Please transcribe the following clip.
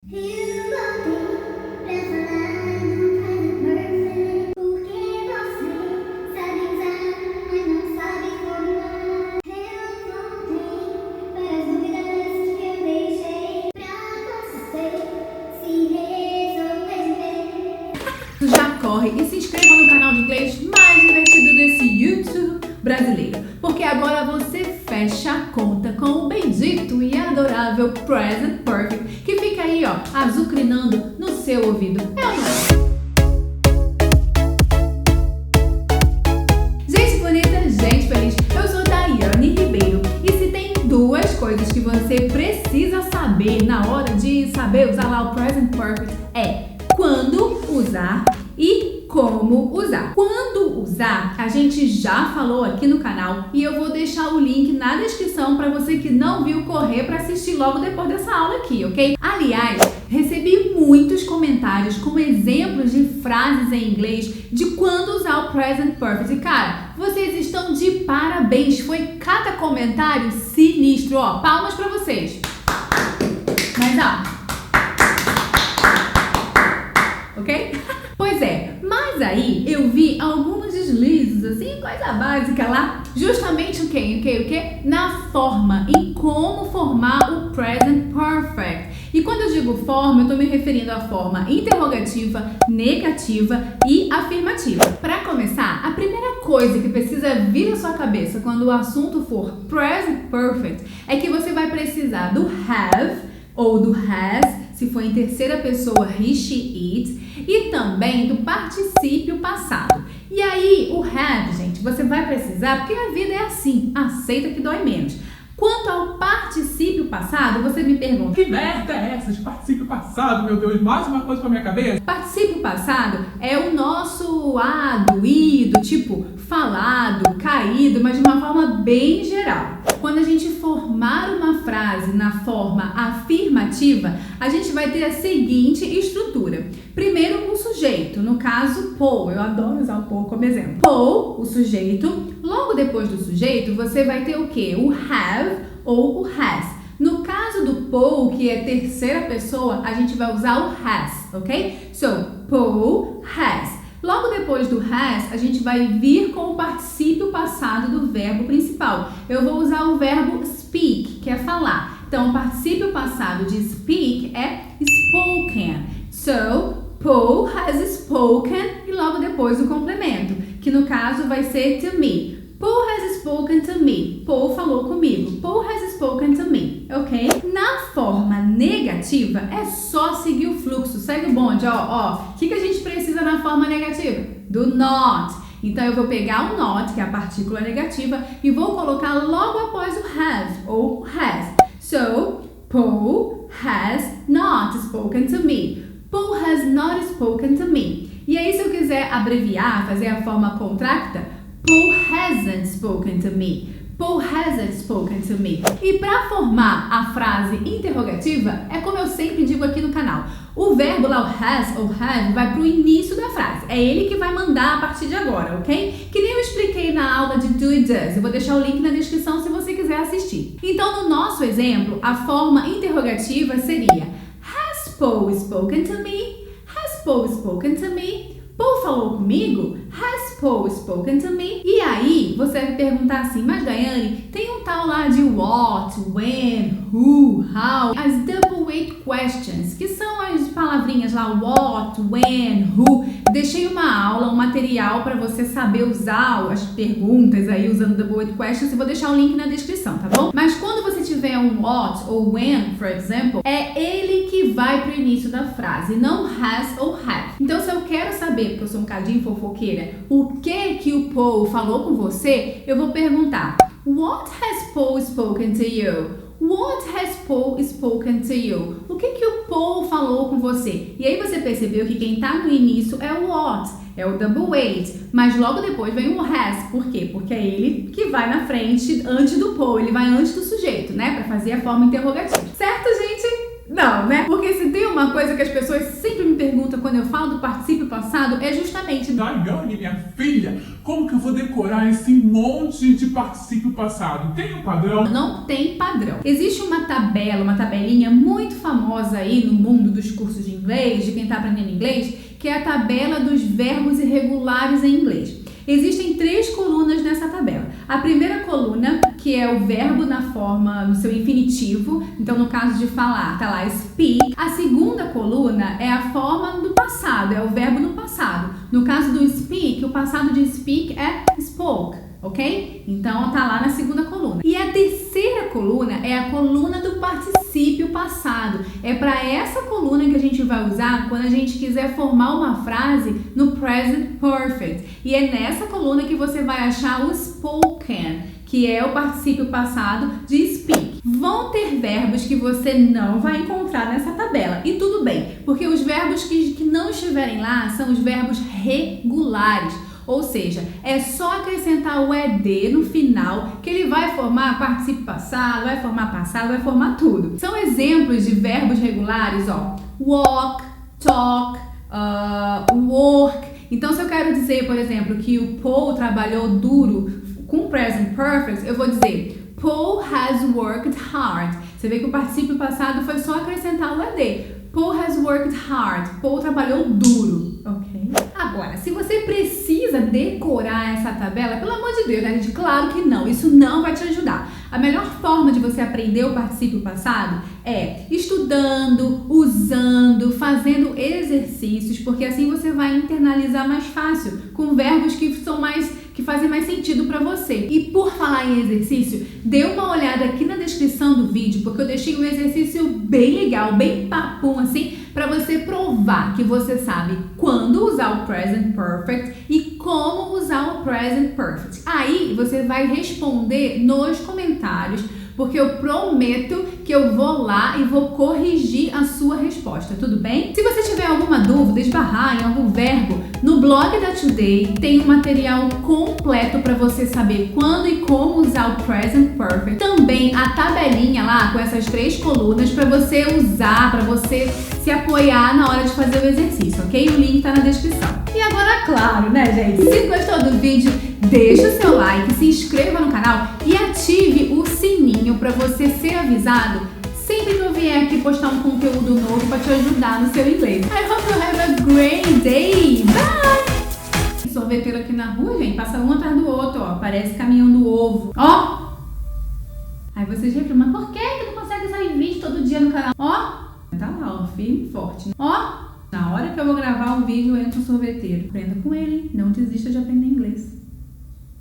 Já corre e se inscreva no canal de inglês mais divertido desse YouTube brasileiro, porque agora você fecha a conta com o bendito e adorável Present Perfect, que fica aí, ó, azucrinando no seu ouvido. É ou não é? Gente bonita, gente feliz, eu sou Daiane Ribeiro e se tem duas coisas que você precisa saber na hora de saber usar lá o Present Perfect é quando usar e como usar. Quando usar, a gente já falou aqui no canal e eu vou deixar o link na descrição para você que não viu correr para assistir logo depois dessa aula aqui, ok? Aliás, recebi muitos comentários com exemplos de frases em inglês de quando usar o Present Perfect. E cara, vocês estão de parabéns, foi cada comentário sinistro, ó, palmas para vocês. Mas ó, ok? Pois é, mas aí eu vi alguns deslizes, assim, coisa básica lá, justamente o quê? Na forma, em como formar o Present Perfect. E quando eu digo forma, eu tô me referindo à forma interrogativa, negativa e afirmativa. Para começar, a primeira coisa que precisa vir à sua cabeça quando o assunto for Present Perfect é que você vai precisar do have ou do has, se for em terceira pessoa, he, she, it, e também do particípio passado. E aí, o have, gente, você vai precisar, porque a vida é assim, aceita que dói menos. Quanto ao particípio passado, você me pergunta: que merda é essa de particípio passado, meu Deus? Mais uma coisa pra minha cabeça? Particípio passado é o nosso ado, ido, tipo falado, caído, mas de uma forma bem geral. Quando a gente formar uma frase na forma afirmativa, a gente vai ter a seguinte estrutura. Primeiro, o sujeito, no caso, Paul. Eu adoro usar o Paul como exemplo. Paul, o sujeito. Logo depois do sujeito, você vai ter o quê? O have ou o has. No caso do Paul, que é terceira pessoa, a gente vai usar o has, ok? So, Paul has. Logo depois do has, a gente vai vir com o particípio passado do verbo principal. Eu vou usar o verbo speak, que é falar. Então, o particípio passado de speak é spoken. So, Paul has spoken e logo depois o complemento, que no caso vai ser to me. Paul has spoken to me. Paul falou comigo. Paul has spoken to me, ok? Na forma negativa, é só seguir o fluxo. Segue o bonde, ó. O que a gente precisa na forma negativa? Do not. Então, eu vou pegar o not, que é a partícula negativa, e vou colocar logo após o have ou has. So, Paul has not spoken to me. Paul has not spoken to me. E aí, se eu quiser abreviar, fazer a forma contracta, Paul hasn't spoken to me. Paul hasn't spoken to me. E para formar a frase interrogativa, é como eu sempre digo aqui no canal. O verbo lá, o has ou have, vai para o início da frase. É ele que vai mandar a partir de agora, ok? Que nem eu expliquei na aula de do e does. Eu vou deixar o link na descrição se você quiser assistir. Então, no nosso exemplo, a forma interrogativa seria: Has Paul spoken to me? Has Paul spoken to me? Paul falou comigo? Has Paul spoken to me? E aí, você vai perguntar assim: mas Daiane, tem um tal lá de what, when, who, how, as double weight questions, que são as palavrinhas lá, what, when, who. Deixei uma aula, um material para você saber usar as perguntas aí usando double weight questions, e vou deixar o link na descrição, tá bom? Mas quando você tiver um what ou when, por exemplo, é ele que vai pro início da frase, não has ou have. Então, se eu quero saber, porque eu sou um cadinho fofoqueira, o que o Paul falou com você, eu vou perguntar: What has Paul spoken to you? What has Paul spoken to you? O que o Paul falou com você? E aí você percebeu que quem tá no início é o what, é o double weight, mas logo depois vem o has. Por quê? Porque é ele que vai na frente antes do Paul, ele vai antes do sujeito, né? Pra fazer a forma interrogativa. Certo, gente? Não, né? Porque se tem uma coisa que as pessoas sempre me perguntam quando eu falo do particípio passado, é justamente: Daiane, minha filha, como que eu vou decorar decorar esse monte de particípio passado? Tem um padrão? Não tem padrão. Existe uma tabela, uma tabelinha muito famosa aí no mundo dos cursos de inglês, de quem está aprendendo inglês, que é a tabela dos verbos irregulares em inglês. Existem 3 colunas nessa tabela. A primeira coluna, que é o verbo no seu infinitivo, então no caso de falar, tá lá speak. A segunda coluna é a forma do passado, é o verbo no passado. No caso do speak, o passado de speak é spoke, ok? Então tá lá na segunda coluna. E a terceira coluna é a coluna do particípio passado. É para essa coluna que a gente vai usar quando a gente quiser formar uma frase no present perfect. E é nessa coluna que você vai achar o spoken, que é o particípio passado de speak. Vão ter verbos que você não vai encontrar nessa tabela. E tudo bem, porque os verbos que não estiverem lá são os verbos regulares. Ou seja, é só acrescentar o ED no final que ele vai formar particípio passado, vai formar tudo. São exemplos de verbos regulares, ó. Walk, talk, work. Então, se eu quero dizer, por exemplo, que o Paul trabalhou duro com present perfect, eu vou dizer Paul has worked hard. Você vê que o particípio passado foi só acrescentar o ED. Paul has worked hard. Paul trabalhou duro, ok? Agora, se você precisa decorar essa tabela, pelo amor de Deus, né, gente? Claro que não, isso não vai te ajudar. A melhor forma de você aprender o particípio passado é estudando, usando, fazendo exercícios, porque assim você vai internalizar mais fácil com verbos que fazem mais sentido para você. E por falar em exercício, dê uma olhada aqui na descrição do vídeo, porque eu deixei um exercício bem legal, bem papum assim, para você provar que você sabe quando usar o present perfect e como usar o present perfect. Aí você vai responder nos comentários, porque eu prometo que eu vou lá e vou corrigir a sua resposta, tudo bem? Se você tiver alguma dúvida, esbarrar em algum verbo, no blog da Today tem um material completo para você saber quando e como usar o present perfect. Também a tabelinha lá com essas 3 colunas para você usar, para você se apoiar na hora de fazer o exercício, ok? O link tá na descrição. E agora, claro, né, gente? Se gostou do vídeo, deixa o seu like, se inscreva no canal e ative o sininho para você ser avisado sempre que eu vier aqui postar um conteúdo novo para te ajudar no seu inglês. I hope you have a great day. Bye! Sorveteiro aqui na rua, gente, passa um atrás do outro, ó. Parece caminhão do ovo. Ó! Aí vocês reclamam, por que tu não consegue sair vídeo todo dia no canal? Ó! Tá lá, ó, firme e forte. Ó! Na hora que eu vou gravar um vídeo, entra um sorveteiro. Aprenda com ele, não desista de aprender inglês.